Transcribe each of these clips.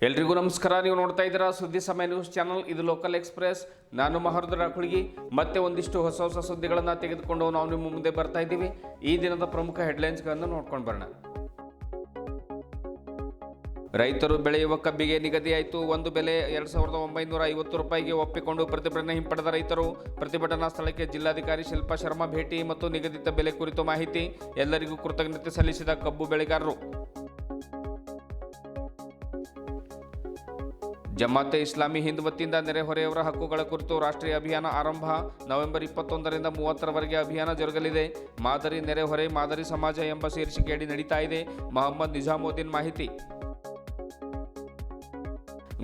ಎಲ್ರಿಗೂ ನಮಸ್ಕಾರ. ನೀವು ನೋಡ್ತಾ ಇದ್ದೀರಾ ಸುದ್ದಿ ಸಮಯ ನ್ಯೂಸ್ ಚಾನಲ್. ಇದು ಲೋಕಲ್ ಎಕ್ಸ್ಪ್ರೆಸ್. ನಾನು ಮಹರ್ದರ ಕುಳಗಿ. ಮತ್ತೆ ಒಂದಿಷ್ಟು ಹೊಸ ಸುದ್ದಿಗಳನ್ನು ತೆಗೆದುಕೊಂಡು ನಾವು ನಿಮ್ಮ ಮುಂದೆ ಬರ್ತಾ ಇದ್ದೀವಿ. ಈ ದಿನದ ಪ್ರಮುಖ ಹೆಡ್ಲೈನ್ಸ್ಗಳನ್ನು ನೋಡ್ಕೊಂಡು ಬರೋಣ. ರೈತರು ಬೆಳೆಯುವ ಕಬ್ಬಿಗೆ ನಿಗದಿಯಾಯಿತು. ಒಂದು ಬೆಲೆ 2950 ರೂಪಾಯಿಗೆ ಒಪ್ಪಿಕೊಂಡು ಪ್ರತಿಭಟನೆ ಹಿಂಪಡೆದ ರೈತರು. ಪ್ರತಿಭಟನಾ ಸ್ಥಳಕ್ಕೆ ಜಿಲ್ಲಾಧಿಕಾರಿ ಶಿಲ್ಪಾ ಶರ್ಮಾ ಭೇಟಿ ಮತ್ತು ನಿಗದಿತ ಬೆಲೆ ಕುರಿತು ಮಾಹಿತಿ. ಎಲ್ಲರಿಗೂ ಕೃತಜ್ಞತೆ ಸಲ್ಲಿಸಿದ ಕಬ್ಬು ಬೆಳೆಗಾರರು. ಜಮಾತೆ ಇಸ್ಲಾಮಿ ಹಿಂದ್ ವತಿಯಿಂದ ನೆರೆಹೊರೆಯವರ ಹಕ್ಕುಗಳ ಕುರಿತು ರಾಷ್ಟ್ರೀಯ ಅಭಿಯಾನ ಆರಂಭ. ನವೆಂಬರ್ 21ರಿಂದ 30ರವರೆಗೆ ಅಭಿಯಾನ ಜರುಗಲಿದೆ. ಮಾದರಿ ನೆರೆಹೊರೆ ಮಾದರಿ ಸಮಾಜ ಎಂಬ ಶೀರ್ಷಿಕೆಯಡಿ ನಡೀತಾ ಇದೆ. ಮೊಹಮ್ಮದ್ ನಿಜಾಮುದ್ದೀನ್ ಮಾಹಿತಿ.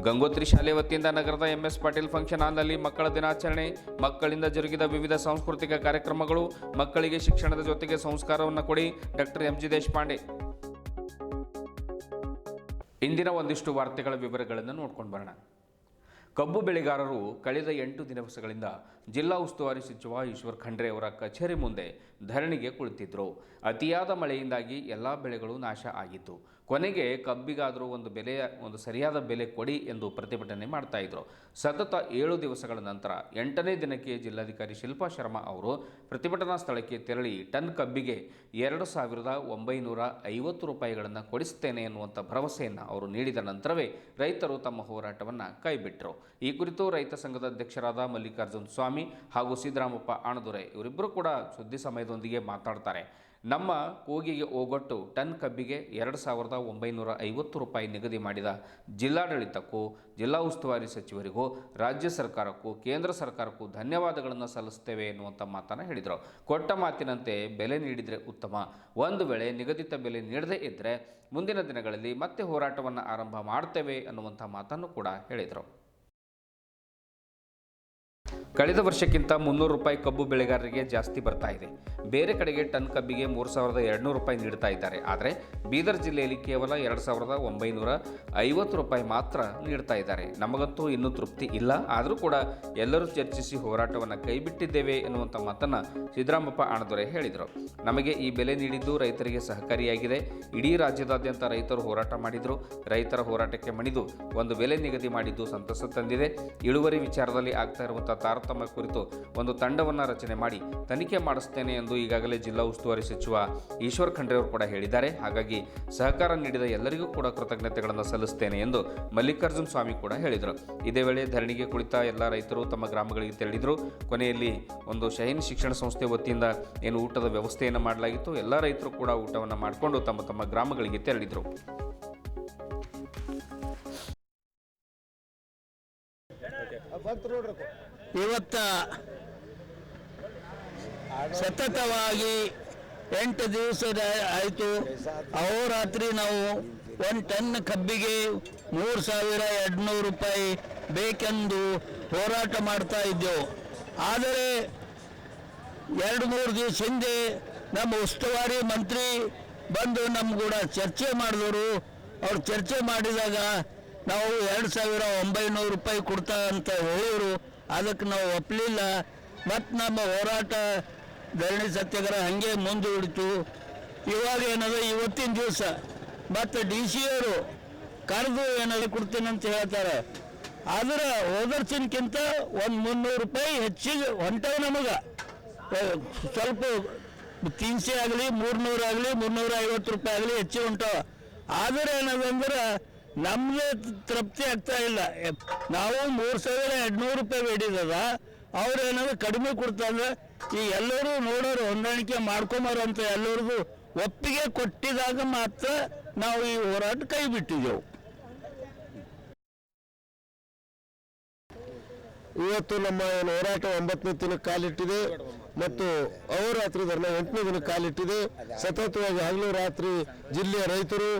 ಗಂಗೋತ್ರಿ ಶಾಲೆ ವತಿಯಿಂದ ನಗರದ MS ಪಾಟೀಲ್ ಫಂಕ್ಷನ್ ಹಾಲ್ನಲ್ಲಿ ಮಕ್ಕಳ ದಿನಾಚರಣೆ. ಮಕ್ಕಳಿಂದ ಜರುಗಿದ ವಿವಿಧ ಸಾಂಸ್ಕೃತಿಕ ಕಾರ್ಯಕ್ರಮಗಳು. ಮಕ್ಕಳಿಗೆ ಶಿಕ್ಷಣದ ಜೊತೆಗೆ ಸಂಸ್ಕಾರವನ್ನು ಕೊಡಿ. Doctor MG Deshpande. ಇಂದಿನ ಒಂದಿಷ್ಟು ವಾರ್ತೆಗಳ ವಿವರಗಳನ್ನು ನೋಡ್ಕೊಂಡು ಬರೋಣ. ಕಬ್ಬು ಬೆಳೆಗಾರರು ಕಳೆದ 8 ದಿವಸಗಳಿಂದ ಜಿಲ್ಲಾ ಉಸ್ತುವಾರಿ ಸಚಿವ ಈಶ್ವರ್ ಖಂಡ್ರೆ ಅವರ ಕಚೇರಿ ಮುಂದೆ ಧರಣಿಗೆ ಕುಳಿತಿದ್ದರು. ಅತಿಯಾದ ಮಳೆಯಿಂದಾಗಿ ಎಲ್ಲ ಬೆಳೆಗಳು ನಾಶ ಆಗಿತ್ತು. ಕೊನೆಗೆ ಕಬ್ಬಿಗಾದರೂ ಒಂದು ಸರಿಯಾದ ಬೆಲೆ ಕೊಡಿ ಎಂದು ಪ್ರತಿಭಟನೆ ಮಾಡ್ತಾ ಇದ್ರು. ಸತತ 7 ದಿವಸಗಳ ನಂತರ 8ನೇ ದಿನಕ್ಕೆ ಜಿಲ್ಲಾಧಿಕಾರಿ ಶಿಲ್ಪಾ ಶರ್ಮಾ ಅವರು ಪ್ರತಿಭಟನಾ ಸ್ಥಳಕ್ಕೆ ತೆರಳಿ ಟನ್ ಕಬ್ಬಿಗೆ 2950 ರೂಪಾಯಿಗಳನ್ನು ಕೊಡಿಸುತ್ತೇನೆ ಎನ್ನುವಂಥ ಭರವಸೆಯನ್ನು ಅವರು ನೀಡಿದ ನಂತರವೇ ರೈತರು ತಮ್ಮ ಹೋರಾಟವನ್ನು ಕೈಬಿಟ್ಟರು. ಈ ಕುರಿತು ರೈತ ಸಂಘದ ಅಧ್ಯಕ್ಷರಾದ ಮಲ್ಲಿಕಾರ್ಜುನ್ ಸ್ವಾಮಿ ಹಾಗೂ ಸಿದ್ದರಾಮಪ್ಪ ಆಣದುರೆ ಇವರಿಬ್ಬರು ಕೂಡ ಸುದ್ದಿ ಸಮಯದೊಂದಿಗೆ ಮಾತಾಡ್ತಾರೆ. ನಮ್ಮ ಕೂಗಿಗೆ ಓಗೊಟ್ಟು ಟನ್ ಕಬ್ಬಿಗೆ 2950 ರೂಪಾಯಿ ನಿಗದಿ ಮಾಡಿದ ಜಿಲ್ಲಾಡಳಿತಕ್ಕೂ ಜಿಲ್ಲಾ ಉಸ್ತುವಾರಿ ಸಚಿವರಿಗೂ ರಾಜ್ಯ ಸರ್ಕಾರಕ್ಕೂ ಕೇಂದ್ರ ಸರ್ಕಾರಕ್ಕೂ ಧನ್ಯವಾದಗಳನ್ನು ಸಲ್ಲಿಸುತ್ತೇವೆ ಎನ್ನುವಂಥ ಮಾತನ್ನು ಹೇಳಿದರು. ಕೊಟ್ಟ ಮಾತಿನಂತೆ ಬೆಲೆ ನೀಡಿದರೆ ಉತ್ತಮ. ಒಂದು ವೇಳೆ ನಿಗದಿತ ಬೆಲೆ ನೀಡದೇ ಇದ್ದರೆ ಮುಂದಿನ ದಿನಗಳಲ್ಲಿ ಮತ್ತೆ ಹೋರಾಟವನ್ನು ಆರಂಭ ಮಾಡ್ತೇವೆ ಅನ್ನುವಂಥ ಮಾತನ್ನು ಕೂಡ ಹೇಳಿದರು. ಕಳೆದ ವರ್ಷಕ್ಕಿಂತ 300 ರೂಪಾಯಿ ಕಬ್ಬು ಬೆಳೆಗಾರರಿಗೆ ಜಾಸ್ತಿ ಬರ್ತಾ ಇದೆ. ಬೇರೆ ಕಡೆಗೆ ಟನ್ ಕಬ್ಬಿಗೆ 3200 ರೂಪಾಯಿ ನೀಡ್ತಾ ಇದ್ದಾರೆ. ಆದರೆ ಬೀದರ್ ಜಿಲ್ಲೆಯಲ್ಲಿ ಕೇವಲ 2950 ರೂಪಾಯಿ ಮಾತ್ರ ನೀಡ್ತಾ ಇದ್ದಾರೆ. ನಮಗಂತೂ ಇನ್ನೂ ತೃಪ್ತಿ ಇಲ್ಲ. ಆದರೂ ಕೂಡ ಎಲ್ಲರೂ ಚರ್ಚಿಸಿ ಹೋರಾಟವನ್ನು ಕೈಬಿಟ್ಟಿದ್ದೇವೆ ಎನ್ನುವಂಥ ಮಾತನ್ನು ಸಿದ್ದರಾಮಪ್ಪ ಆಣದುರೆ ಹೇಳಿದರು. ನಮಗೆ ಈ ಬೆಲೆ ನೀಡಿದ್ದು ರೈತರಿಗೆ ಸಹಕಾರಿಯಾಗಿದೆ. ಇಡೀ ರಾಜ್ಯದಾದ್ಯಂತ ರೈತರು ಹೋರಾಟ ಮಾಡಿದರು. ರೈತರ ಹೋರಾಟಕ್ಕೆ ಮಣಿದು ಒಂದು ಬೆಲೆ ನಿಗದಿ ಮಾಡಿದ್ದು ಸಂತಸ ತಂದಿದೆ. ಇಳುವರಿ ವಿಚಾರದಲ್ಲಿ ಆಗ್ತಾ ಇರುವಂಥ ತಾರತಮ್ಯ ಕುರಿತು ಒಂದು ತಂಡವನ್ನು ರಚನೆ ಮಾಡಿ ತನಿಖೆ ಮಾಡಿಸ್ತೇನೆ ಎಂದು ಈಗಾಗಲೇ ಜಿಲ್ಲಾ ಉಸ್ತುವಾರಿ ಸಚಿವ ಈಶ್ವರ್ ಖಂಡ್ರೆ ಅವರು ಕೂಡ ಹೇಳಿದ್ದಾರೆ. ಹಾಗಾಗಿ ಸಹಕಾರ ನೀಡಿದ ಎಲ್ಲರಿಗೂ ಕೂಡ ಕೃತಜ್ಞತೆಗಳನ್ನು ಸಲ್ಲಿಸುತ್ತೇನೆ ಎಂದು ಮಲ್ಲಿಕಾರ್ಜುನ್ ಸ್ವಾಮಿ ಕೂಡ ಹೇಳಿದರು. ಇದೇ ವೇಳೆ ಧರಣಿಗೆ ಕುಳಿತ ಎಲ್ಲ ರೈತರು ತಮ್ಮ ಗ್ರಾಮಗಳಿಗೆ ತೆರಳಿದರು. ಕೊನೆಯಲ್ಲಿ ಒಂದು ಶಹೀನ್ ಶಿಕ್ಷಣ ಸಂಸ್ಥೆ ವತಿಯಿಂದ ಏನು ಊಟದ ವ್ಯವಸ್ಥೆಯನ್ನು ಮಾಡಲಾಗಿತ್ತು. ಎಲ್ಲ ರೈತರು ಕೂಡ ಊಟವನ್ನು ಮಾಡಿಕೊಂಡು ತಮ್ಮ ತಮ್ಮ ಗ್ರಾಮಗಳಿಗೆ ತೆರಳಿದರು. ಇವತ್ತ ಸತತವಾಗಿ 8 ದಿವಸ ಆಯಿತು. ಅಹೋರಾತ್ರಿ ನಾವು 1 ಟನ್ ಕಬ್ಬಿಗೆ 3200 ರೂಪಾಯಿ ಬೇಕೆಂದು ಹೋರಾಟ ಮಾಡ್ತಾ ಇದ್ದೆವು. ಆದರೆ 2-3 ದಿವಸ ಹಿಂದೆ ನಮ್ಮ ಉಸ್ತುವಾರಿ ಮಂತ್ರಿ ಬಂದು ನಮ್ಮ ಕೂಡ ಚರ್ಚೆ ಮಾಡಿದವರು. ಅವ್ರು ಚರ್ಚೆ ಮಾಡಿದಾಗ ನಾವು 2900 ರೂಪಾಯಿ ಕೊಡ್ತಾ ಅಂತ ಹೇಳಿದರು. ಅದಕ್ಕೆ ನಾವು ಒಪ್ಪಲಿಲ್ಲ. ಮತ್ತು ನಮ್ಮ ಹೋರಾಟ ಧರಣಿ ಸತ್ಯಾಗ್ರಹ ಹಾಗೆ ಮುಂದೂಡಿತು. ಇವಾಗ ಏನದು ಇವತ್ತಿನ ದಿವಸ ಮತ್ತು DC ಅವರು ಕರೆದು ಏನಾದ್ರು ಕೊಡ್ತೀನಿ ಅಂತ ಹೇಳ್ತಾರೆ. ಆದರೆ ಹೋದರ್ಸಿನಕ್ಕಿಂತ 300 ರೂಪಾಯಿ ಹೆಚ್ಚಿಗೆ ಹೊಂಟವು. ನಮಗೆ ಸ್ವಲ್ಪ 300 ಆಗಲಿ 300 ಆಗಲಿ 350 ರೂಪಾಯಿ ಆಗಲಿ ಹೆಚ್ಚಿಗೆ ಹೊಂಟವ. ಆದರೆ ಏನದಂದ್ರೆ ನಮಗೆ ತೃಪ್ತಿ ಆಗ್ತಾ ಇಲ್ಲ. ನಾವು 3200 ರೂಪಾಯಿ ಬೇಡಿದದ, ಅವ್ರು ಏನಾದ್ರು ಕಡಿಮೆ ಕೊಡ್ತಾರೆ. ಈ ಎಲ್ಲರೂ ನೋಡೋರು ಹೊಂದಾಣಿಕೆ ಮಾಡ್ಕೊಂಬಾರ ಅಂತ ಎಲ್ಲರಿಗೂ ಒಪ್ಪಿಗೆ ಕೊಟ್ಟಿದಾಗ ಮಾತ್ರ ನಾವು ಈ ಹೋರಾಟ ಕೈ ಬಿಟ್ಟಿದ್ದೆವು. ಇವತ್ತು ನಮ್ಮ ಹೋರಾಟ 9ನೇ ದಿನಕ್ಕೆ ಕಾಲಿಟ್ಟಿದೆ ಮತ್ತು ಅಹೋರಾತ್ರಿ ಧರಣಿ 8ನೇ ದಿನಕ್ಕೆ ಕಾಲಿಟ್ಟಿದೆ. ಸತತವಾಗಿ ಹಗಲು ರಾತ್ರಿ ಜಿಲ್ಲೆಯ ರೈತರು,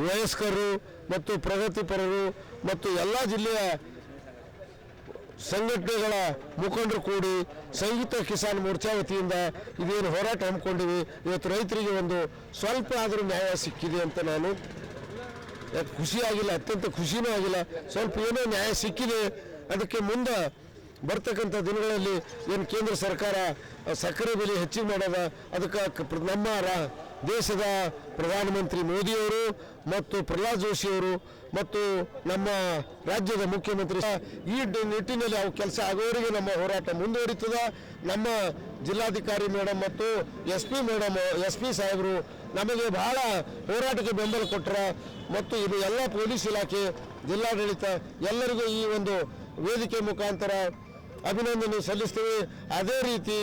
ವಯಸ್ಕರು ಮತ್ತು ಪ್ರಗತಿಪರರು ಮತ್ತು ಎಲ್ಲ ಜಿಲ್ಲೆಯ ಸಂಘಟನೆಗಳ ಮುಖಂಡರು ಕೂಡಿ ಸಂಯುಕ್ತ ಕಿಸಾನ್ ಮೋರ್ಚಾ ವತಿಯಿಂದ ಇದೇನು ಹೋರಾಟ ಹಮ್ಮಿಕೊಂಡಿವಿ. ಇವತ್ತು ರೈತರಿಗೆ ಒಂದು ಸ್ವಲ್ಪ ಆದರೂ ನ್ಯಾಯ ಸಿಕ್ಕಿದೆ ಅಂತ ನಾನು ಖುಷಿಯಾಗಿಲ್ಲ, ಅತ್ಯಂತ ಖುಷಿನೂ ಆಗಿಲ್ಲ. ಸ್ವಲ್ಪ ಏನೋ ನ್ಯಾಯ ಸಿಕ್ಕಿದೆ. ಅದಕ್ಕೆ ಮುಂದೆ ಬರ್ತಕ್ಕಂಥ ದಿನಗಳಲ್ಲಿ ಏನು ಕೇಂದ್ರ ಸರ್ಕಾರ ಸಕ್ಕರೆ ಬೆಲೆ ಹೆಚ್ಚಿಗೆ ಮಾಡೋದ, ಅದಕ್ಕೆ ನಮ್ಮ ದೇಶದ ಪ್ರಧಾನಮಂತ್ರಿ ಮೋದಿಯವರು ಮತ್ತು ಪ್ರಹ್ಲಾದ್ ಜೋಶಿಯವರು ಮತ್ತು ನಮ್ಮ ರಾಜ್ಯದ ಮುಖ್ಯಮಂತ್ರಿ ಈ ನಿಟ್ಟಿನಲ್ಲಿ ಅವು ಕೆಲಸ ಆಗೋವರೆಗೆ ನಮ್ಮ ಹೋರಾಟ ಮುಂದುವರಿತದೆ. ನಮ್ಮ ಜಿಲ್ಲಾಧಿಕಾರಿ ಮೇಡಮ್ ಮತ್ತು ಎಸ್ ಪಿ ಸಾಹೇಬರು ನಮಗೆ ಬಹಳ ಹೋರಾಟಕ್ಕೆ ಬೆಂಬಲ ಕೊಟ್ಟರ ಮತ್ತು ಇದು ಎಲ್ಲ ಪೊಲೀಸ್ ಇಲಾಖೆ ಜಿಲ್ಲಾಡಳಿತ ಎಲ್ಲರಿಗೂ ಈ ಒಂದು ವೇದಿಕೆ ಮುಖಾಂತರ ಅಭಿನಂದನೆ ಸಲ್ಲಿಸ್ತೇವೆ. ಅದೇ ರೀತಿ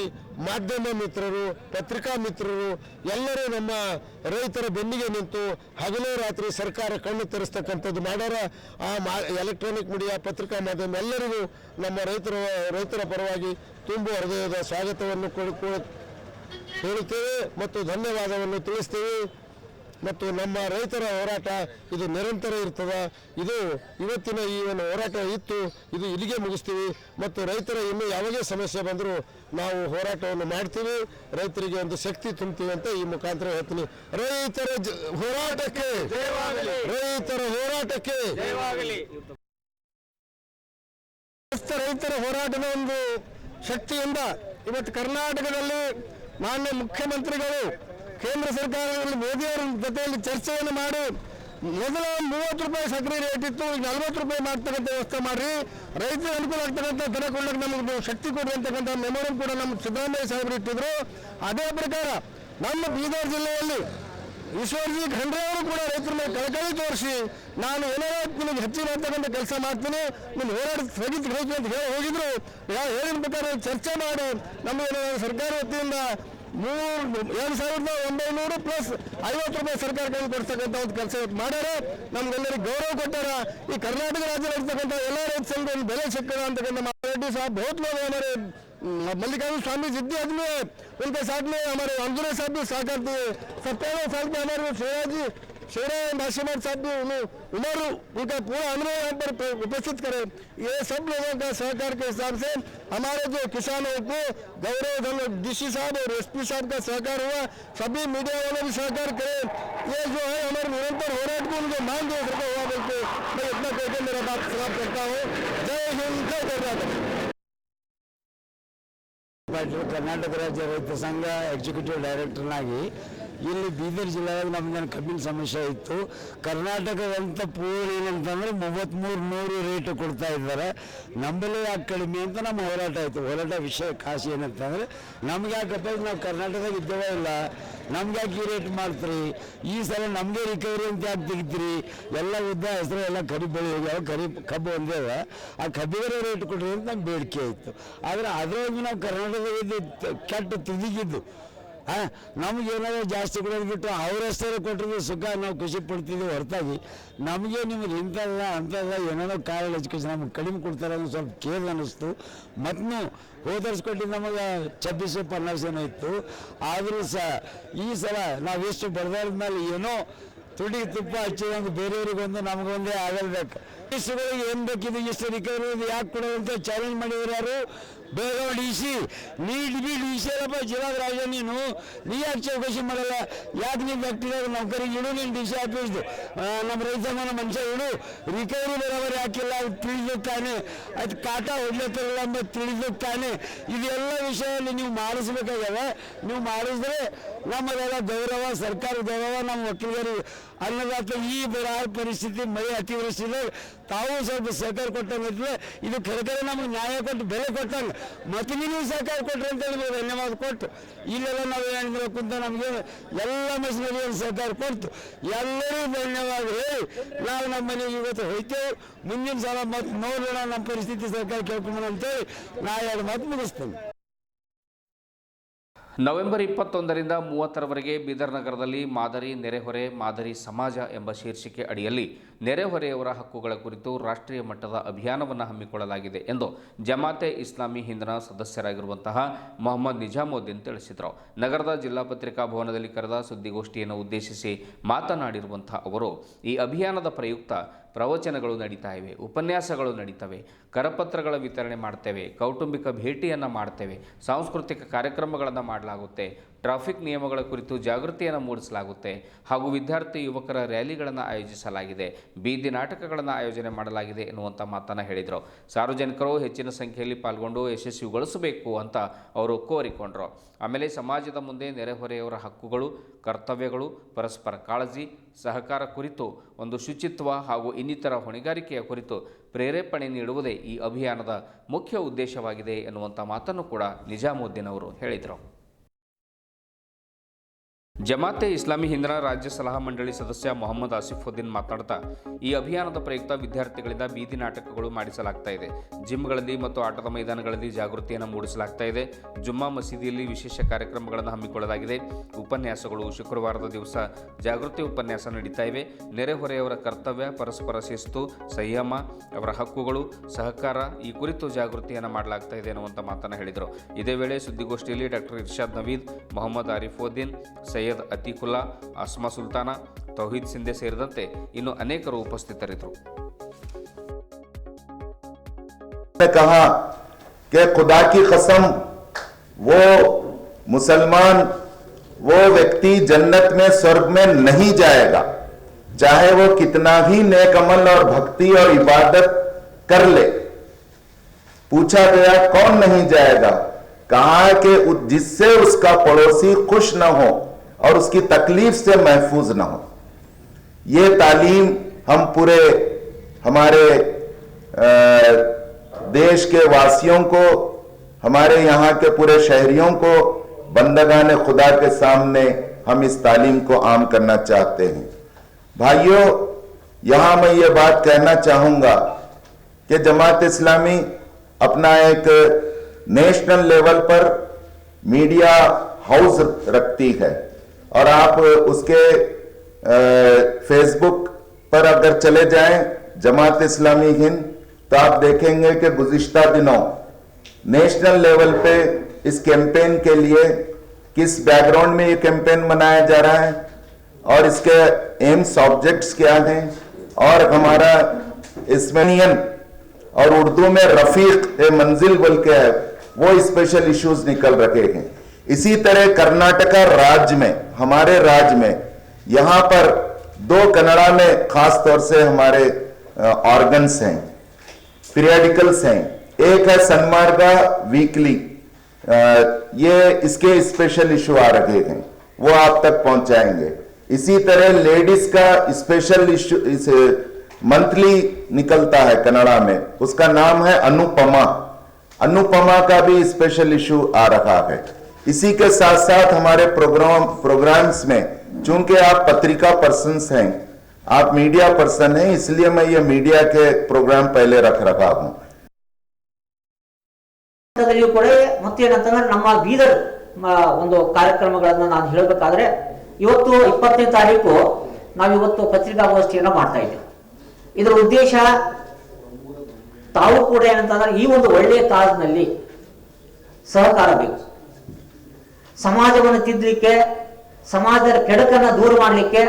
ಮಾಧ್ಯಮ ಮಿತ್ರರು, ಪತ್ರಿಕಾ ಮಿತ್ರರು ಎಲ್ಲರೂ ನಮ್ಮ ರೈತರ ಬೆನ್ನಿಗೆ ನಿಂತು ಹಗಲು ರಾತ್ರಿ ಸರ್ಕಾರ ಕಣ್ಣು ತೆರೆಸ್ತಕ್ಕಂಥದ್ದು ಮಾಡ್ಯಾರ. ಎಲೆಕ್ಟ್ರಾನಿಕ್ ಮೀಡಿಯಾ, ಪತ್ರಿಕಾ ಮಾಧ್ಯಮ ಎಲ್ಲರಿಗೂ ನಮ್ಮ ರೈತರ ಪರವಾಗಿ ತುಂಬು ಹೃದಯದ ಸ್ವಾಗತವನ್ನು ಹೇಳುತ್ತೇವೆ ಮತ್ತು ಧನ್ಯವಾದವನ್ನು ತಿಳಿಸ್ತೇವೆ. ಮತ್ತು ನಮ್ಮ ರೈತರ ಹೋರಾಟ ಇದು ನಿರಂತರ ಇರ್ತದೆ. ಇದು ಇವತ್ತಿನ ಈ ಒಂದು ಹೋರಾಟ ಇತ್ತು, ಇದು ಇಲ್ಲಿಗೆ ಮುಗಿಸ್ತೀವಿ ಮತ್ತು ರೈತರ ಇನ್ನೂ ಯಾವುದೇ ಸಮಸ್ಯೆ ಬಂದರೂ ನಾವು ಹೋರಾಟವನ್ನು ಮಾಡ್ತೀವಿ, ರೈತರಿಗೆ ಒಂದು ಶಕ್ತಿ ತುಂಬ್ತೀವಿ ಅಂತ ಈ ಮುಖಾಂತರ ಹೇಳ್ತೀನಿ. ರೈತರ ಹೋರಾಟಕ್ಕೆ ರೈತರ ಹೋರಾಟಕ್ಕೆ ರೈತರ ಹೋರಾಟದ ಒಂದು ಶಕ್ತಿಯಿಂದ ಇವತ್ತು ಕರ್ನಾಟಕದಲ್ಲಿ ಮಾನ್ಯ ಮುಖ್ಯಮಂತ್ರಿಗಳು ಕೇಂದ್ರ ಸರ್ಕಾರದಲ್ಲಿ ಮೋದಿಯವರ ಜೊತೆಯಲ್ಲಿ ಚರ್ಚೆಯನ್ನು ಮಾಡಿ ಮೊದಲ 30 ರೂಪಾಯಿ ಸಕ್ಕರೆ ರೇಟ್ ಇತ್ತು, ಈಗ 40 ರೂಪಾಯಿ ಮಾಡ್ತಕ್ಕಂಥ ವ್ಯವಸ್ಥೆ ಮಾಡಿ ರೈತರಿಗೆ ಅನುಕೂಲ ಆಗ್ತಕ್ಕಂಥ ದರ ಕೊಡಲಿಕ್ಕೆ ನಮಗೆ ಶಕ್ತಿ ಕೊಡಿ ಅಂತಕ್ಕಂಥ ಮೆಮೊರಂ ಕೂಡ ನಮ್ಮ ಸಿದ್ದರಾಮಯ್ಯ ಸಾಹೇಬರು ಇಟ್ಟಿದ್ರು. ಅದೇ ಪ್ರಕಾರ ನಮ್ಮ ಬೀದರ್ ಜಿಲ್ಲೆಯಲ್ಲಿ ಈಶ್ವರ್ಜಿ ಖಂಡ್ರೆ ಅವರು ಕೂಡ ರೈತರ ಮೇಲೆ ಕಳಕಳಿ ತೋರಿಸಿ ನಾನು ಏನಾದ್ರು ನಿಮಗೆ ಹೆಚ್ಚಿನ ಅಂತಕ್ಕಂಥ ಕೆಲಸ ಮಾಡ್ತೀನಿ, ನಿಮ್ಮ ಹೋರಾಟ ಸ್ಥಗಿತಗೊಳಿಸಿ ಅಂತ ಹೋಗಿದ್ರು. ಹೇಳಿದ ಪ್ರಕಾರ ಚರ್ಚೆ ಮಾಡಿ ನಮಗೆ ಸರ್ಕಾರ ವತಿಯಿಂದ 2,900 ಪ್ಲಸ್ 50 ರೂಪಾಯಿ ಸರ್ಕಾರ ಕೈ ಕೊಡ್ತಕ್ಕಂಥ ಒಂದು ಕೆಲಸ ಮಾಡ್ಯಾರ. ನಮ್ಗೆಲ್ಲರಿಗೆ ಗೌರವ ಕೊಟ್ಟಾರ. ಈ ಕರ್ನಾಟಕ ರಾಜ್ಯದಲ್ಲಿ ಇರ್ತಕ್ಕಂಥ ಎಲ್ಲ ರೈತ ಸಂಘ ಒಂದು ಬೆಲೆ ಸಿಕ್ಕದ ಅಂತಕ್ಕಂಥ ರೆಡ್ಡಿ साहब बहुत लोग हमारे मल्लिकार्जुन स्वामी जिद्दी आदमी है, उनके साथ में हमारे अंजुरे साहब भी सहकार दिए. 57 साल के हमारे शेरा माशीमठ साहब भी उम्र उनका पूरा अनुभव यहाँ पर उपस्थित करें. ये सब लोगों का सहकार के हिसाब से हमारे जो किसानों को गौरव धन डीसी साहब और एसपी साहब का सहकार हुआ. सभी मीडिया वाले भी सहकार करें. ये जो है हमारे निरंतर होराट को उनके मान दे सके हुआ बोलते मैं इतना कहकर मेरा बात समाप्त करता हूँ. जय हिंद, जय कर्नाटक. ಕರ್ನಾಟಕ ರಾಜ್ಯ ರೈತ ಸಂಘ ಎಕ್ಸಿಕ್ಯೂಟಿವ್ ಡೈರೆಕ್ಟರ್ನಾಗಿ ಇಲ್ಲಿ ಬೀದರ್ ಜಿಲ್ಲೆಯಾಗ ನಮ್ದೇನು ಕಬ್ಬಿನ ಸಮಸ್ಯೆ ಇತ್ತು. ಕರ್ನಾಟಕದಂತ ಪೂರ್ಣ ಏನಂತಂದ್ರೆ 3300 ರೇಟ್ ಕೊಡ್ತಾ ಇದ್ದಾರೆ. ನಮ್ಮಲ್ಲಿ ಯಾಕೆ ಕಡಿಮೆ ಅಂತ ನಮ್ಮ ಹೋರಾಟ ಆಯಿತು. ಹೋರಾಟ ವಿಷಯ ಖಾಸಿ ಏನಂತಂದ್ರೆ ನಮ್ಗೆ ಯಾಕಪ್ಪ ನಾವು ಕರ್ನಾಟಕದಾಗ ಇದ್ದೇವೇ ಇಲ್ಲ, ನಮ್ಗೆ ಯಾಕೆ ಈ ರೇಟ್ ಮಾಡ್ತೀರಿ, ಈ ಸಲ ನಮಗೆ ರಿಕವರಿ ಅಂತ ಯಾಕೆ ತೆಗಿತೀರಿ, ಎಲ್ಲ ಉದ್ದ ಹೆಸರು ಎಲ್ಲ ಕರಿ ಬೆಳೆ ಹೋಗ್ಯಾವ, ಕರಿ ಕಬ್ಬು ಒಂದೇವ, ಆ ಕಬ್ಬಿಗೆ ರೇಟ್ ಕೊಡ್ರಿ ಅಂತ ನಮ್ಮ ಬೇಡಿಕೆ ಇತ್ತು. ಆದರೆ ಅದರೊಳಗೆ ನಾವು ಕರ್ನಾಟಕದಲ್ಲಿ ಕೆಟ್ಟ ತುದಿಗಿದ್ದು ನಮಗೇನಾದ್ರು ಜಾಸ್ತಿ ಕೊಡೋದು ಬಿಟ್ಟು ಅವರಷ್ಟೇ ಕೊಟ್ಟರು ಸುಖ ನಾವು ಖುಷಿ ಪಡ್ತಿದ್ದೀವಿ ಹೊರತಾಗಿ ನಮಗೆ ನಿಮಗೆ ಇಂಥಲ್ಲ ಅಂಥಲ್ಲ ಏನಾದ್ರು ಕಾಲೇಜ್ ಎಜುಕೇಷನ್ ನಮ್ಗೆ ಕಡಿಮೆ ಕೊಡ್ತಾರೆ ಅನ್ನೋ ಸ್ವಲ್ಪ ಕೇಳಿ ಅನ್ನಿಸ್ತು. ಮತ್ತು ಹೋದರ್ಸ್ ಕೊಟ್ಟಿದ್ದು ನಮಗೆ 2650 ಇತ್ತು. ಆದರೂ ಸಹ ಈ ಸಲ ನಾವೆಷ್ಟು ಬಡದಾದ ಮೇಲೆ ಏನೋ ತುಡಿ ತುಪ್ಪ ಹಚ್ಚಿದಂಗೆ ಬೇರೆಯವ್ರಿಗೊಂದು ನಮಗೊಂದೇ ಆಗಲ್ಬೇಕು. ಇಷ್ಟುಗಳಿಗೆ ಏನು ಬೇಕಿದ್ದು ಇಷ್ಟು ರಿಕವರಿ ಯಾಕೆ ಕೊಡೋದಂತ ಚಾಲೆಂಜ್ ಮಾಡಿದ್ರು ಯಾರು ಬೇಗ ಡಿ ಸಿ ಡಿ ಸಿ ಅಲ್ಲಪ್ಪ ಜಿಲ್ಲಾ ರಾಜ ನೀನು ಯಾಕೆ ಚೌಕಸಿ ಮಾಡಲ್ಲ, ಯಾಕೆ ನೀವು ಫ್ಯಾಕ್ಟ್ರಿಯಾಗ ನೌಕರಿಗೆ ಇಡು, ನೀನು ಡಿ ಸಿ ಆಫೀಸ್ದು ನಮ್ಮ ರೈತನ ಮನುಷ್ಯ ಇಡು, ರಿಕವರಿ ಬರೋಬರಿ ಹಾಕಿಲ್ಲ ಅದು ತಿಳಿದಕ್ಕಾನೆ, ಅದು ಕಾಟ ಹೊಡ್ಲತ್ತಿರಲ್ಲ ಅಂತ ತಿಳಿದಕ್ಕಾನೆ. ಇದೆಲ್ಲ ವಿಷಯದಲ್ಲಿ ನೀವು ಮಾಡಿಸ್ಬೇಕಾಗ್ಯದ. ನೀವು ಮಾಡಿಸಿದ್ರೆ ನಮ್ಮದೆಲ್ಲ ಗೌರವ, ಸರ್ಕಾರ ಗೌರವ, ನಮ್ಮ ವಕೀಲರಿಗೆ ಅನ್ನದಾತ. ಈ ಬರ ಪರಿಸ್ಥಿತಿ ಮಳೆ ಅತಿವೃಷ್ಟಿದೆ, ತಾವು ಸ್ವಲ್ಪ ಸಹಕಾರ ಕೊಟ್ಟಂಗಿದ್ರೆ ಇದು ಖರೆ ನಮಗೆ ನ್ಯಾಯ ಕೊಟ್ಟು ಬೆಲೆ ಕೊಟ್ಟಂಗೆ ಮತ್ತೆ ನೀವು ಸಹಕಾರ ಕೊಟ್ಟರೆ ಅಂತ ಹೇಳಿ ಧನ್ಯವಾದ ಕೊಟ್ಟು ಇಲ್ಲೆಲ್ಲ ನಾವು ಹೇಳಿದ್ರೆ ಕುಂತ ನಮಗೆ ಎಲ್ಲ ಮಷಿನರಿಯನ್ನು ಸಹಕಾರ ಕೊಡ್ತು ಎಲ್ಲರೂ ಧನ್ಯವಾದ ಹೇಳಿ ನಾವು ನಮ್ಮ ಮನೆಗೆ ಇವತ್ತು ಹೋಯ್ತೇವೆ. ಮುಂದಿನ ಸಲ ಮತ್ತೆ ನೋಡೋಣ ನಮ್ಮ ಪರಿಸ್ಥಿತಿ ಸರ್ಕಾರ ಕೇಳ್ಕೊಂಬ ಅಂತೇಳಿ ನಾ 2 ಮಾತು ಮುಗಿಸ್ತೇನೆ. ನವೆಂಬರ್ 21ರಿಂದ 30ರವರೆಗೆ ಬೀದರ್ ನಗರದಲ್ಲಿ ಮಾದರಿ ನೆರೆಹೊರೆ ಮಾದರಿ ಸಮಾಜ ಎಂಬ ಶೀರ್ಷಿಕೆ ಅಡಿಯಲ್ಲಿ ನೆರೆಹೊರೆಯವರ ಹಕ್ಕುಗಳ ಕುರಿತು ರಾಷ್ಟ್ರೀಯ ಮಟ್ಟದ ಅಭಿಯಾನವನ್ನು ಹಮ್ಮಿಕೊಳ್ಳಲಾಗಿದೆ ಎಂದು ಜಮಾತೆ ಇಸ್ಲಾಮಿ ಹಿಂದ್ನ ಸದಸ್ಯರಾಗಿರುವಂತಹ ಮೊಹಮ್ಮದ್ ನಿಜಾಮುದ್ದೀನ್ ತಿಳಿಸಿದರು. ನಗರದ ಜಿಲ್ಲಾ ಪತ್ರಿಕಾ ಭವನದಲ್ಲಿ ಕರೆದ ಸುದ್ದಿಗೋಷ್ಠಿಯನ್ನು ಉದ್ದೇಶಿಸಿ ಮಾತನಾಡಿರುವಂತಹ ಅವರು ಈ ಅಭಿಯಾನದ ಪ್ರಯುಕ್ತ ಪ್ರವಚನಗಳು ನಡೀತಾ ಇವೆ, ಉಪನ್ಯಾಸಗಳು ನಡೀತವೆ, ಕರಪತ್ರಗಳ ವಿತರಣೆ ಮಾಡ್ತೇವೆ, ಕೌಟುಂಬಿಕ ಭೇಟಿಯನ್ನು ಮಾಡ್ತೇವೆ, ಸಾಂಸ್ಕೃತಿಕ ಕಾರ್ಯಕ್ರಮಗಳನ್ನು ಮಾಡಲಾಗುತ್ತೆ, ಟ್ರಾಫಿಕ್ ನಿಯಮಗಳ ಕುರಿತು ಜಾಗೃತಿಯನ್ನು ಮೂಡಿಸಲಾಗುತ್ತೆ ಹಾಗೂ ವಿದ್ಯಾರ್ಥಿ ಯುವಕರ ರ್ಯಾಲಿಗಳನ್ನು ಆಯೋಜಿಸಲಾಗಿದೆ, ಬೀದಿ ನಾಟಕಗಳನ್ನು ಆಯೋಜನೆ ಮಾಡಲಾಗಿದೆ ಎನ್ನುವಂಥ ಮಾತನ್ನು ಹೇಳಿದರು. ಸಾರ್ವಜನಿಕರು ಹೆಚ್ಚಿನ ಸಂಖ್ಯೆಯಲ್ಲಿ ಪಾಲ್ಗೊಂಡು ಯಶಸ್ವಿಗೊಳಿಸಬೇಕು ಅಂತ ಅವರು ಕೋರಿಕೊಂಡರು. ಆಮೇಲೆ ಸಮಾಜದ ಮುಂದೆ ನೆರೆಹೊರೆಯವರ ಹಕ್ಕುಗಳು, ಕರ್ತವ್ಯಗಳು, ಪರಸ್ಪರ ಕಾಳಜಿ, ಸಹಕಾರ ಕುರಿತು ಒಂದು ಶುಚಿತ್ವ ಹಾಗೂ ಇನ್ನಿತರ ಹೊಣೆಗಾರಿಕೆಯ ಕುರಿತು ಪ್ರೇರೇಪಣೆ ನೀಡುವುದೇ ಈ ಅಭಿಯಾನದ ಮುಖ್ಯ ಉದ್ದೇಶವಾಗಿದೆ ಎನ್ನುವಂಥ ಮಾತನ್ನು ಕೂಡ ನಿಜಾಮುದ್ದೀನ್ ಅವರು ಹೇಳಿದರು. ಜಮಾತೆ ಇಸ್ಲಾಮಿ ಹಿಂದ್ನ ರಾಜ್ಯ ಸಲಹಾ ಮಂಡಳಿ ಸದಸ್ಯ ಮೊಹಮ್ಮದ್ ಆಸಿಫುದ್ದೀನ್ ಮಾತನಾಡ್ತಾ, ಈ ಅಭಿಯಾನದ ಪ್ರಯುಕ್ತ ವಿದ್ಯಾರ್ಥಿಗಳಿಂದ ಬೀದಿ ನಾಟಕಗಳು ಮಾಡಿಸಲಾಗ್ತಾ ಇದೆ, ಜಿಮ್ಗಳಲ್ಲಿ ಮತ್ತು ಆಟದ ಮೈದಾನಗಳಲ್ಲಿ ಜಾಗೃತಿಯನ್ನು ಮೂಡಿಸಲಾಗ್ತಾ ಇದೆ, ಜುಮ್ಮಾ ಮಸೀದಿಯಲ್ಲಿ ವಿಶೇಷ ಕಾರ್ಯಕ್ರಮಗಳನ್ನು ಹಮ್ಮಿಕೊಳ್ಳಲಾಗಿದೆ, ಉಪನ್ಯಾಸಗಳು, ಶುಕ್ರವಾರದ ದಿವಸ ಜಾಗೃತಿ ಉಪನ್ಯಾಸ ನಡೀತಾ ಇವೆ, ನೆರೆಹೊರೆಯವರ ಕರ್ತವ್ಯ, ಪರಸ್ಪರ ಶಿಸ್ತು, ಸಂಯಮ, ಅವರ ಹಕ್ಕುಗಳು, ಸಹಕಾರ ಈ ಕುರಿತು ಜಾಗೃತಿಯನ್ನು ಮಾಡಲಾಗ್ತಾ ಇದೆ ಎನ್ನುವಂಥ ಮಾತನ್ನು ಹೇಳಿದರು. ಇದೇ ವೇಳೆ ಸುದ್ದಿಗೋಷ್ಠಿಯಲ್ಲಿ ಡಾಕ್ಟರ್ ಇರ್ಷಾದ್ ನವೀದ್, ಮೊಹಮ್ಮದ್ ಆರಿಫುದ್ದೀನ್, ಸೈಯದ್ ಅತೀಕುಲ್ಲಾ, ಆಸ್ಮಾ ಸುಲ್ತಾನ, ತೌಹೀದ್ ಸಿಂಧೆ ಸೇರಿದಂತೆ ಇನ್ನು ಅನೇಕರು ಉಪಸ್ಥಿತರಿದ್ದರು. कहा कि खुदा की कसम वो मुसलमान, वो व्यक्ति जन्नत में, स्वर्ग में नहीं जाएगा, चाहे वो कितना भी नेक अमल और भक्ति और इबादत कर ले। पूछा गया कौन नहीं जाएगा, कहा कि जिससे उसका पड़ोसी खुश न हो और उसकी तकलीफ से महफूज न हो। ये तालीम हम पूरे हमारे देश के वासियों को, हमारे यहाँ के पूरे शहरियों को, बंदगान खुदा के सामने हम इस तालीम को आम करना चाहते हैं। भाइयों, यहाँ मैं ये बात कहना चाहूँगा कि जमात इस्लामी अपना एक नेशनल लेवल पर मीडिया हाउस रखती है और आप उसके फेसबुक पर अगर चले जाएं जमात इस्लामी हिंद, तो आप देखेंगे कि गुज़िश्ता दिनों नेशनल लेवल पे इस कैंपेन के लिए किस बैकग्राउंड में ये कैंपेन मनाया जा रहा है और इसके एम्स ऑब्जेक्ट्स क्या हैं, और हमारा इस्मानियन और उर्दू में रफीक मंजिल बोल के है, वो स्पेशल इश्यूज निकल रहे हैं। इसी तरह कर्नाटका राज्य में, हमारे राज्य में यहाँ पर 2 कन्नड़ा में खास तौर से हमारे ऑर्गन्स हैं, पीरियडिकल्स हैं। एक है सन्मार्गा वीकली, ये इसके स्पेशल इशू आ रहे हैं, वो आप तक पहुंचाएंगे। इसी तरह लेडीज का स्पेशल इशू मंथली निकलता है कन्नड़ा में, उसका नाम है अनुपमा। अनुपमा का भी स्पेशल इशू आ रहा है। इसी के साथ साथ हमारे प्रोग्राम्स में, चूंकि आप पत्रिका पर्सन्स हैं, आप मीडिया पर्सन हैं, इसलिए मैं ये मीडिया के प्रोग्राम पहले रख रहा हूं। ಕೂಡ ಮತ್ತೇನಂತಂದ್ರೆ ನಮ್ಮ ಬೀದರ್ ಒಂದು ಕಾರ್ಯಕ್ರಮಗಳನ್ನು ನಾನು ಹೇಳಬೇಕಾದ್ರೆ, ಇವತ್ತು 20ನೇ ತಾರೀಕು ನಾವಿವತ್ತು ಪತ್ರಿಕಾಗೋಷ್ಠಿಯನ್ನು ಮಾಡ್ತಾ ಇದ್ದೇವೆ. ಇದರ ಉದ್ದೇಶ ತಾವು ಕೂಡ ಏನಂತಂದ್ರೆ ಈ ಒಂದು ಒಳ್ಳೆಯ ಕಾಜ್ನಲ್ಲಿ ಸಹಕಾರ ಬೇಕು. ಸಮಾಜವನ್ನು ತಿದ್ದಲಿಕ್ಕೆ, ಸಮಾಜದ ಕೆಡಕನ್ನು ದೂರ ಮಾಡಲಿಕ್ಕೆ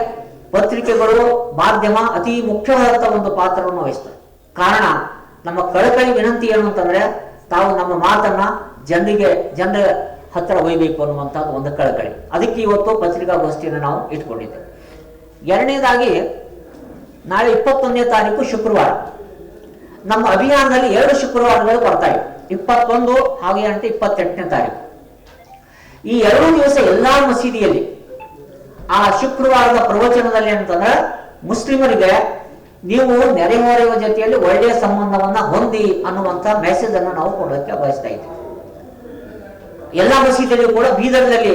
ಪತ್ರಿಕೆಗಳು, ಮಾಧ್ಯಮ ಅತಿ ಮುಖ್ಯವಾದಂಥ ಒಂದು ಪಾತ್ರವನ್ನು ವಹಿಸ್ತವೆ. ಕಾರಣ, ನಮ್ಮ ಕಳಕಳಿ ವಿನಂತಿ ಏನು ಅಂತಂದ್ರೆ, ತಾವು ನಮ್ಮ ಮಾತನ್ನ ಜನರ ಹತ್ತಿರ ಒಯ್ಯಬೇಕು ಅನ್ನುವಂಥದ್ದು ಒಂದು ಕಳಕಳಿ. ಅದಕ್ಕೆ ಇವತ್ತು ಪತ್ರಿಕಾಗೋಷ್ಠಿಯನ್ನು ನಾವು ಇಟ್ಕೊಂಡಿದ್ದೇವೆ. ಎರಡನೇದಾಗಿ, ನಾಳೆ 21ನೇ ತಾರೀಕು ಶುಕ್ರವಾರ ನಮ್ಮ ಅಭಿಯಾನದಲ್ಲಿ 2 ಶುಕ್ರವಾರಗಳು ಬರ್ತಾ ಇವೆ, 21 ಹಾಗೆ ಅಂತ 28ನೇ ತಾರೀಕು. ಈ 2 ದಿವಸ ಎಲ್ಲಾ ಮಸೀದಿಯಲ್ಲಿ ಆ ಶುಕ್ರವಾರದ ಪ್ರವಚನದಲ್ಲಿ ಅಂತಂದ್ರೆ, ಮುಸ್ಲಿಮರಿಗೆ ನೀವು ನೆರೆಹೊರೆಯುವ ಜೊತೆಯಲ್ಲಿ ಒಳ್ಳೆಯ ಸಂಬಂಧವನ್ನ ಹೊಂದಿ ಅನ್ನುವಂತ ಮೆಸೇಜ್ ಅನ್ನು ನಾವು ಕೊಡೋಕೆ ಬಯಸ್ತಾ ಇದ್ದೀವಿ. ಎಲ್ಲಾ ಮಸೀದಿಯಲ್ಲಿಯೂ ಕೂಡ, ಬೀದರ್ನಲ್ಲಿ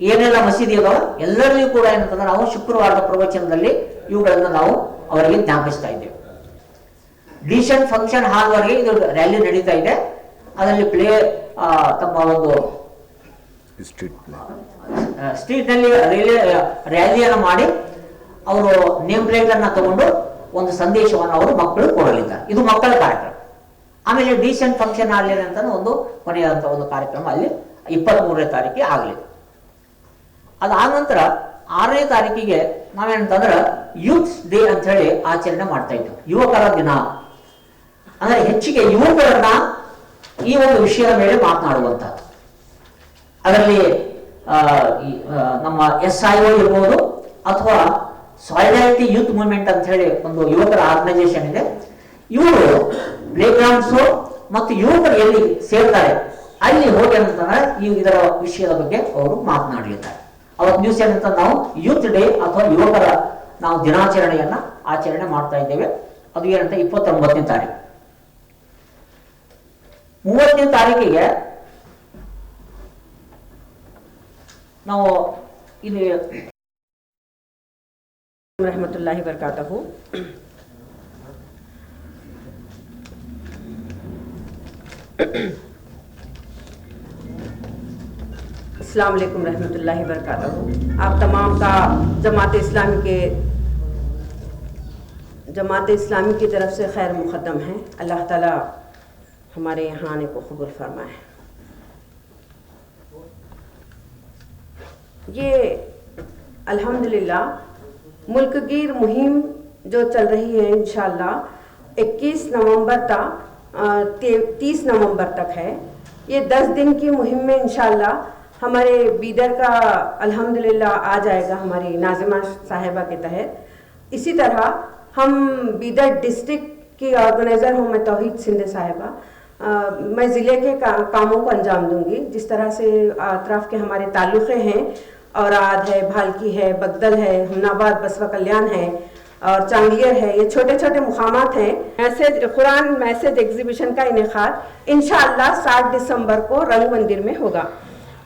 ಏನೆಲ್ಲ ಮಸೀದಿ ಇದಾವ ಎಲ್ಲರಿಗೂ ಕೂಡ ಏನಂತಂದ್ರೆ ನಾವು ಶುಕ್ರವಾರದ ಪ್ರವಚನದಲ್ಲಿ ಇವುಗಳನ್ನು ನಾವು ಅವರಿಗೆ ಜ್ಞಾಪಿಸ್ತಾ ಇದ್ದೇವೆ. ಡಿಷನ್ ಫಂಕ್ಷನ್ ಹಾಲ್ ವರೆಗೆ ಇದು ರ್ಯಾಲಿ ನಡೀತಾ ಇದೆ. ಅದರಲ್ಲಿ ತಮ್ಮ ಒಂದು ಸ್ಟ್ರೀಟ್ ನಲ್ಲಿ ರ್ಯಾಲಿಯನ್ನು ಮಾಡಿ ಅವರು ನೇಮ್ ಪ್ಲೇಟ್ ಅನ್ನ ತಗೊಂಡು ಒಂದು ಸಂದೇಶವನ್ನು ಅವರು ಮಕ್ಕಳು ಕೊಡಲಿದ್ದಾರೆ. ಇದು ಮಕ್ಕಳ ಕಾರ್ಯಕ್ರಮ. ಆಮೇಲೆ ಡಿಸೆಂಟ್ ಫಂಕ್ಷನ್ ಆಗಲಿ ಅಂತ ಒಂದು ಕೊನೆಯಾದಂಥ ಒಂದು ಕಾರ್ಯಕ್ರಮ ಅಲ್ಲಿ 23ನೇ ತಾರೀಕಿಗೆ ಆಗಲಿದೆ. ಅದಾದ ನಂತರ 6ನೇ ತಾರೀಕಿಗೆ ನಾವೇನಂತಂದ್ರೆ ಯೂತ್ ಡೇ ಅಂತ ಹೇಳಿ ಆಚರಣೆ ಮಾಡ್ತಾ ಇದ್ದೇವೆ. ಯುವಕರ ದಿನ ಅಂದ್ರೆ ಹೆಚ್ಚಿಗೆ ಯುವಕರನ್ನ ಈ ಒಂದು ವಿಷಯದ ಮೇಲೆ ಮಾತನಾಡುವಂತ, ಅದರಲ್ಲಿ ನಮ್ಮ SIO ಇರ್ಬೋದು ಅಥವಾ ಸಾಲಿಡಾರಿಟಿ ಯೂತ್ ಮೂವ್ಮೆಂಟ್ ಅಂತ ಹೇಳಿ ಒಂದು ಯುವಕರ ಆರ್ಗನೈಸೇಷನ್ ಇದೆ. ಇವರು ಪ್ಲೇ ಗ್ರೌಂಡ್ಸ್ ಮತ್ತು ಯುವಕರು ಎಲ್ಲಿ ಸೇರ್ತಾರೆ ಅಲ್ಲಿ ಹೋಗಿ ಅಂತಂದ್ರೆ ಇದರ ವಿಷಯದ ಬಗ್ಗೆ ಅವರು ಮಾತನಾಡಲಿದ್ದಾರೆ. ಅವತ್ತು ದಿವಸ ಏನಂತ ನಾವು ಯೂತ್ ಡೇ ಅಥವಾ ಯುವಕರ ನಾವು ದಿನಾಚರಣೆಯನ್ನ ಆಚರಣೆ ಮಾಡ್ತಾ ಇದ್ದೇವೆ. ಅದು ಏನಂತ 29ನೇ ತಾರೀಕು. 30ನೇ ತಾರೀಕಿಗೆ ನಾವು ಇಲ್ಲಿ रहमतुल्लाहि बरकातहू। अस्सलाम वालेकुम रहमतुल्लाहि बरकातहू। आप तमाम का जमात इस्लामी की तरफ से खैर मुक़द्दम है। अल्लाह ताला हमारे यहाँ आने को कबूल फरमाए। ये अल्हम्दुलिल्लाह मुल्कगीर मुहिम जो चल रही है इंशाअल्लाह 21 नवंबर तक 30 नवंबर तक है। ये 10 दिन की मुहिम में इंशाअल्लाह हमारे बीदर का अल्हम्दुलिल्लाह आ जाएगा हमारी नाज़िमा साहिबा के तहत। इसी तरह हम बीदर डिस्ट्रिक्ट की ऑर्गेनाइज़र हूँ मैं तौहीद सिंधे साहिबा। मैं ज़िले के कामों को अंजाम दूंगी। जिस तरह से अतराफ़ के हमारे ताल्लुक़े हैं, औराद है, भालकी है, बगदल है, हमनाबाद बसवा कल्याण है और चांगलियर है, ये छोटे छोटे मुकामात हैं। कुरान मैसेज एग्जीबिशन का इनेकाद इंशाअल्लाह 7 दिसंबर को रंग मंदिर में होगा।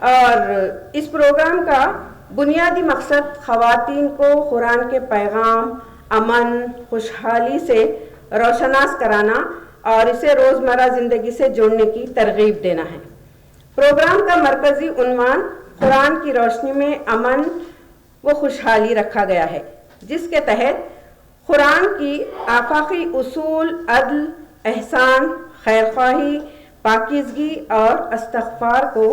और इस प्रोग्राम का बुनियादी मकसद ख़वातीन को कुरान के पैगाम, अमन, खुशहाली से रोशनास कराना और इसे रोज़मर्रा ज़िंदगी से जोड़ने की तरगीब देना है। प्रोग्राम का मरकज़ी उन्वान कुरान की रोशनी में अमन व खुशहाली रखा गया है, जिसके तहत कुरान की आफाकी उसूल अदल, एहसान, खैरख्वाही, पाकीज़गी और इस्तग़फ़ार को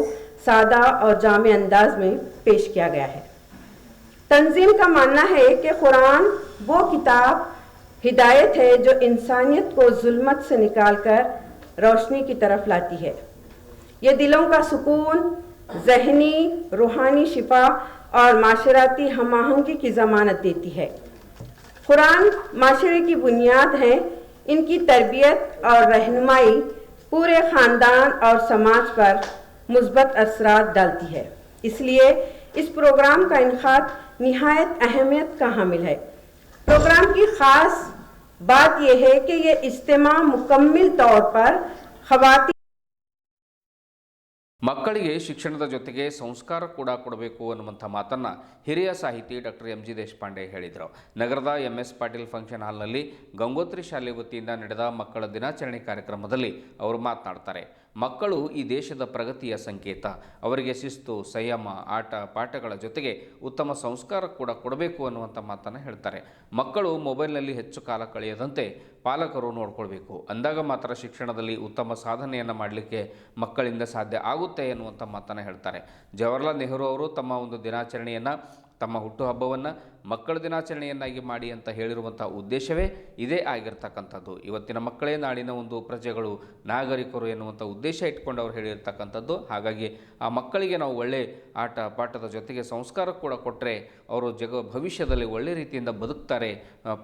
सादा और जामे अंदाज में पेश किया गया है। तंजीम का मानना है कि कुरान वो किताब हिदायत है जो इंसानियत को जुल्मत से निकालकर रोशनी की तरफ लाती है। ये दिलों का सुकून, ज़हनी रूहानी शिफा और माशराती हमाहंगी की ज़मानत देती है। कुरान माशरे की बुनियाद है। इनकी तरबियत और रहनुमाई पूरे ख़ानदान और समाज पर मुस्बत असरात डालती है। इसलिए इस प्रोग्राम का इनकाद निहायत अहमियत का हामिल है। प्रोग्राम की ख़ास बात यह है कि ये इज्तिमा मुकम्मिल तौर पर ख़वातीन ಮಕ್ಕಳಿಗೆ ಶಿಕ್ಷಣದ ಜೊತೆಗೆ ಸಂಸ್ಕಾರ ಕೂಡ ಕೊಡಬೇಕು ಅನ್ನುವಂಥ ಮಾತನ್ನು ಹಿರಿಯ ಸಾಹಿತಿ ಡಾಕ್ಟರ್ MG ದೇಶಪಾಂಡೆ ಹೇಳಿದರು. ನಗರದ MS ಪಾಟೀಲ್ ಫಂಕ್ಷನ್ ಹಾಲ್ನಲ್ಲಿ ಗಂಗೋತ್ರಿ ಶಾಲೆ ವತಿಯಿಂದ ನಡೆದ ಮಕ್ಕಳ ದಿನಾಚರಣೆ ಕಾರ್ಯಕ್ರಮದಲ್ಲಿ ಅವರು ಮಾತನಾಡ್ತಾರೆ. ಮಕ್ಕಳು ಈ ದೇಶದ ಪ್ರಗತಿಯ ಸಂಕೇತ. ಅವರಿಗೆ ಶಿಸ್ತು, ಸಂಯಮ, ಆಟ ಪಾಠಗಳ ಜೊತೆಗೆ ಉತ್ತಮ ಸಂಸ್ಕಾರ ಕೂಡ ಕೊಡಬೇಕು ಅನ್ನುವಂಥ ಮಾತನ್ನು ಹೇಳ್ತಾರೆ. ಮಕ್ಕಳು ಮೊಬೈಲ್ನಲ್ಲಿ ಹೆಚ್ಚು ಕಾಲ ಕಳೆಯದಂತೆ ಪಾಲಕರು ನೋಡ್ಕೊಳ್ಬೇಕು. ಅಂದಾಗ ಮಾತ್ರ ಶಿಕ್ಷಣದಲ್ಲಿ ಉತ್ತಮ ಸಾಧನೆಯನ್ನು ಮಾಡಲಿಕ್ಕೆ ಮಕ್ಕಳಿಂದ ಸಾಧ್ಯ ಆಗುತ್ತೆ ಎನ್ನುವಂಥ ಮಾತನ್ನು ಹೇಳ್ತಾರೆ. ಜವಾಹರ್ಲಾಲ್ ನೆಹರು ಅವರು ತಮ್ಮ ಒಂದು ದಿನಾಚರಣೆಯನ್ನು, ತಮ್ಮ ಹುಟ್ಟುಹಬ್ಬವನ್ನು ಮಕ್ಕಳ ದಿನಾಚರಣೆಯನ್ನಾಗಿ ಮಾಡಿ ಅಂತ ಹೇಳಿರುವಂಥ ಉದ್ದೇಶವೇ ಇದೇ ಆಗಿರ್ತಕ್ಕಂಥದ್ದು. ಇವತ್ತಿನ ಮಕ್ಕಳೇ ನಾಡಿನ ಒಂದು ಪ್ರಜೆಗಳು, ನಾಗರಿಕರು ಎನ್ನುವಂಥ ಉದ್ದೇಶ ಇಟ್ಕೊಂಡು ಅವ್ರು ಹೇಳಿರ್ತಕ್ಕಂಥದ್ದು. ಹಾಗಾಗಿ ಆ ಮಕ್ಕಳಿಗೆ ನಾವು ಒಳ್ಳೆ ಆಟ ಪಾಠದ ಜೊತೆಗೆ ಸಂಸ್ಕಾರ ಕೂಡ ಕೊಟ್ಟರೆ ಅವರು ಭವಿಷ್ಯದಲ್ಲಿ ಒಳ್ಳೆ ರೀತಿಯಿಂದ ಬದುಕ್ತಾರೆ,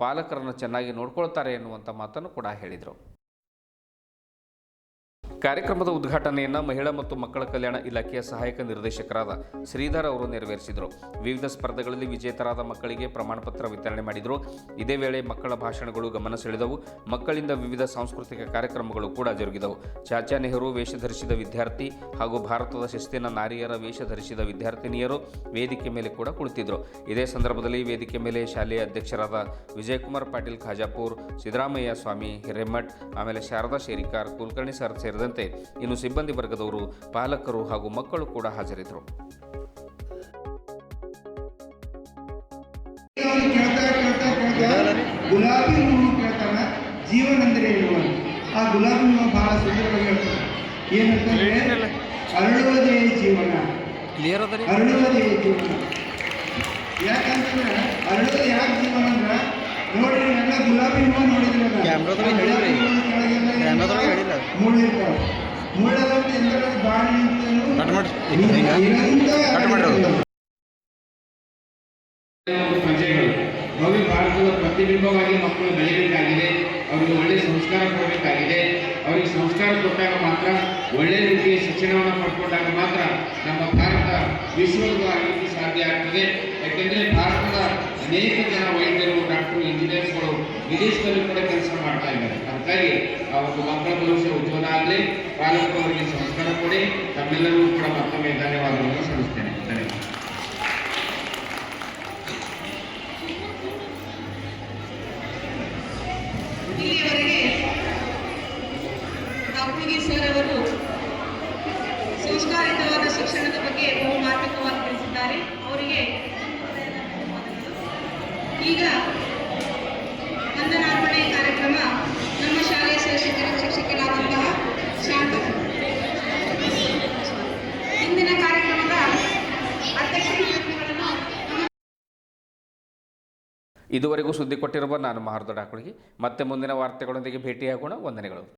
ಪಾಲಕರನ್ನು ಚೆನ್ನಾಗಿ ನೋಡ್ಕೊಳ್ತಾರೆ ಎನ್ನುವಂಥ ಮಾತನ್ನು ಕೂಡ ಹೇಳಿದರು. ಕಾರ್ಯಕ್ರಮದ ಉದ್ಘಾಟನೆಯನ್ನು ಮಹಿಳಾ ಮತ್ತು ಮಕ್ಕಳ ಕಲ್ಯಾಣ ಇಲಾಖೆಯ ಸಹಾಯಕ ನಿರ್ದೇಶಕರಾದ ಶ್ರೀಧರ್ ಅವರು ನೆರವೇರಿಸಿದರು. ವಿವಿಧ ಸ್ಪರ್ಧೆಗಳಲ್ಲಿ ವಿಜೇತರಾದ ಮಕ್ಕಳಿಗೆ ಪ್ರಮಾಣಪತ್ರ ವಿತರಣೆ ಮಾಡಿದರು. ಇದೇ ವೇಳೆ ಮಕ್ಕಳ ಭಾಷಣಗಳು ಗಮನ ಸೆಳೆದವು. ಮಕ್ಕಳಿಂದ ವಿವಿಧ ಸಾಂಸ್ಕೃತಿಕ ಕಾರ್ಯಕ್ರಮಗಳು ಕೂಡ ಜರುಗಿದವು. ಚಾಚಾ ನೆಹರು ವೇಷ ಧರಿಸಿದ ವಿದ್ಯಾರ್ಥಿ ಹಾಗೂ ಭಾರತದ ಶಿಸ್ತಿನ ನಾರಿಯರ ವೇಷ ಧರಿಸಿದ ವಿದ್ಯಾರ್ಥಿನಿಯರು ವೇದಿಕೆ ಮೇಲೆ ಕೂಡ ಕುಳಿತಿದ್ದರು. ಇದೇ ಸಂದರ್ಭದಲ್ಲಿ ವೇದಿಕೆ ಮೇಲೆ ಶಾಲೆಯ ಅಧ್ಯಕ್ಷರಾದ ವಿಜಯಕುಮಾರ್ ಪಾಟೀಲ್ ಖಾಜಾಪುರ್, ಸಿದ್ದರಾಮಯ್ಯ ಸ್ವಾಮಿ ಹಿರೇಮಠ್, ಆಮೇಲೆ ಶಾರದಾ ಶೇರಿಕಾರ್, ಕುಲಕರ್ಣಿ ಸರ್ ಸೇರಿದಂತೆ ಇನ್ನು ಸಿಬ್ಬಂದಿ ವರ್ಗದವರು, ಪಾಲಕರು ಹಾಗೂ ಮಕ್ಕಳು ಕೂಡ ಹಾಜರಿದ್ದರು. ಗುಲಾಬಿ ಹೂವು ಕೇಳ್ತಾನ ಜೀವನ ಅಂದ್ರೆ ಏನು? ಆ ಗುಲಾಬಿ ಹೂವು ಬಹಳ ಸುಂದರವಾಗಿ ಹೇಳ್ತಾರೆ. ಏನಂತಂದ್ರೆ ಅರಳುವುದೇ ಜೀವನ, ಅರಳುವುದೇ ಜೀವನ. ಯಾಕಂತಂದ್ರೆ ಅರಳುವುದು ಯಾಕೆ ಜೀವನ ಅಂದ್ರೆ ನೋಡ್ರಿ, ಎಲ್ಲ ಗುಲಾಬಿ ಹೂವು ನೋಡಿದ್ರಲ್ಲ, ಮುಳ್ಳಿರ್ತಾವ. ಮುಳ್ಳದ ಯಂತ್ರದ ದಾಳಿಯಿಂದಲೂ ನಿರಂತರ ಪ್ರಜೆಗಳು ಭವ್ಯ ಭಾರತದ ಪ್ರತಿಬಿಂಬವಾಗಿ ಮಕ್ಕಳು ಬೆಳೆಯಬೇಕಾಗಿದೆ. ಅವರಿಗೆ ಒಳ್ಳೆಯ ಸಂಸ್ಕಾರ ಕೊಡಬೇಕಾಗಿದೆ. ಅವರಿಗೆ ಸಂಸ್ಕಾರ ಕೊಟ್ಟಾಗ ಮಾತ್ರ ಒಳ್ಳೆಯ ರೀತಿಯ ಶಿಕ್ಷಣವನ್ನು ಪಡ್ಕೊಂಡಾಗ ಮಾತ್ರ ನಮ್ಮ ಭಾರತ ವಿಶ್ವದ ಆಗಲಿಕ್ಕೆ ಸಾಧ್ಯ ಆಗ್ತದೆ. ಯಾಕೆಂದರೆ ಭಾರತದ ಅನೇಕ ಜನ ವೈದ್ಯರು, ಡಾಕ್ಟರು, ಇಂಜಿನಿಯರ್ಸ್ಗಳು ವಿದೇಶದಲ್ಲಿ ಕೂಡ ಕೆಲಸ ಮಾಡ್ತಾ ಇದ್ದಾರೆ. ಅದಕ್ಕಾಗಿ ಆ ಒಂದು ಮಕ್ಕಳ ಭವಿಷ್ಯ ಉಜ್ವಲ ಆಗಲಿ. ಪಾಲಕರು ಅವರಿಗೆ ಸಂಸ್ಕಾರ ಕೊಡಿ. ತಮ್ಮೆಲ್ಲರಿಗೂ ಕೂಡ ಮತ್ತೊಮ್ಮೆ ಧನ್ಯವಾದಗಳನ್ನು ಸಲ್ಲಿಸ್ತೇನೆ. ಧನ್ಯವಾದ. ಇಲ್ಲಿಯವರೆಗೆ ಡಾಕ್ಟರ್ ಸರ್ ಅವರು ಸಂಸ್ಕಾರಿತವಾದ ಶಿಕ್ಷಣದ ಬಗ್ಗೆ ಬಹು ಮಾರ್ಮಿಕವಾಗಿ ತಿಳಿಸಿದ್ದಾರೆ. ಅವರಿಗೆ ಈಗ ವಂದನಾರ್ಪಣೆ ಕಾರ್ಯಕ್ರಮ ನಮ್ಮ ಶಾಲೆಯ ಶಿಕ್ಷಕರಾದಂತಹ ಶಾಂತ ಇಂದಿನ ಕಾರ್ಯಕ್ರಮದ ಅಧ್ಯಕ್ಷತೆಗಳನ್ನು ಇದುವರೆಗೂ ಸುದ್ದಿ ಕೊಟ್ಟಿರುವ ನಾನು ಮಹಾರ್ದ ಡಾಕುಳಿಗೆ ಮತ್ತೆ ಮುಂದಿನ ವಾರ್ತೆಗಳೊಂದಿಗೆ ಭೇಟಿಯಾಗೋಣ. ವಂದನೆಗಳು.